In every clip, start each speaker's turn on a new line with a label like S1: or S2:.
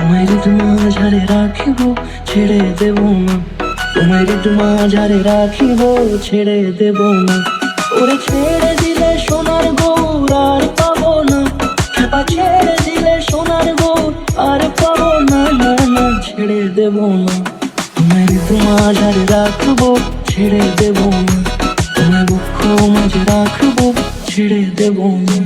S1: তোমায় মাঝারে রাখিব, ছেড়ে দেব না। তোমায় মাঝারে রাখিব, ছেড়ে দেব না। ওরে ছেড়ে দিলে সোনার গৌর আর পাবো না, খেপা ছেড়ে দিলে সোনার গৌর আর পাবো না। না না, ছেড়ে দেব না। তোমায় মাঝারে রাখবো, ছেড়ে দেব না। তোমায় বক্ষ মাঝে রাখবো, ছেড়ে দেব না।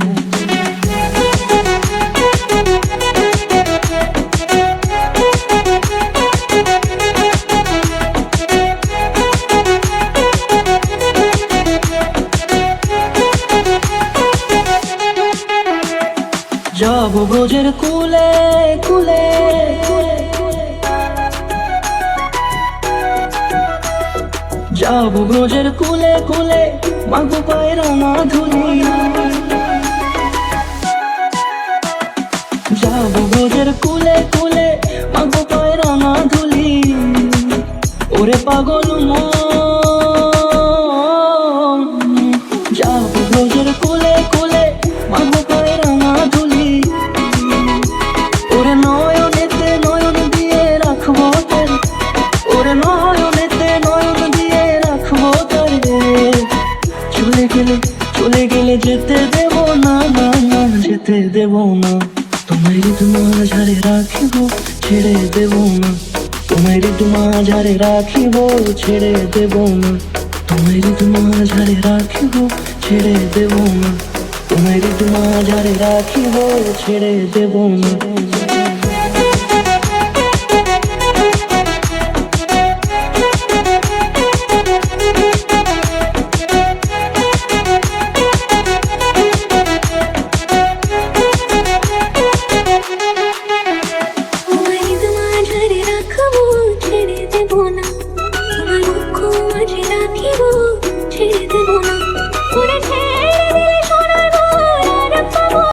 S1: যাব ব্রজের কুলে কুলে, যাব ব্রজের কুলে কুলে, মাগো পায়ের রাঙা ধুলি। যাব ব্রজের কুলে কুলে, মাগো পায়ের রাঙা ধুলি। ওরে পাগল মন, যাব ব্রজের কুলে কুলে, মাগো পায়ের রাঙা ধুলি। ওরে নয়নেতে নয়ন দিয়ে রাখবো তারে, ওরে নয়নেতে নয়ন দিয়ে রাখবো তারে। চলে গেলে চলে গেলে যেতে দেব না। না না, যেতে দেব না। তোমায় মাঝারে রাখিব, ছেড়ে দেব না। তোমায় মাঝারে রাখিব, ছেড়ে দেব না। তোমায় মাঝারে রাখিব, ছেড়ে দেব না। তোমায় মাঝারে রাখিব, ছেড়ে দেব না।
S2: রাখবো, ছেড়ে দেব না। তোমার বক্ষ মাঝে রাখিব।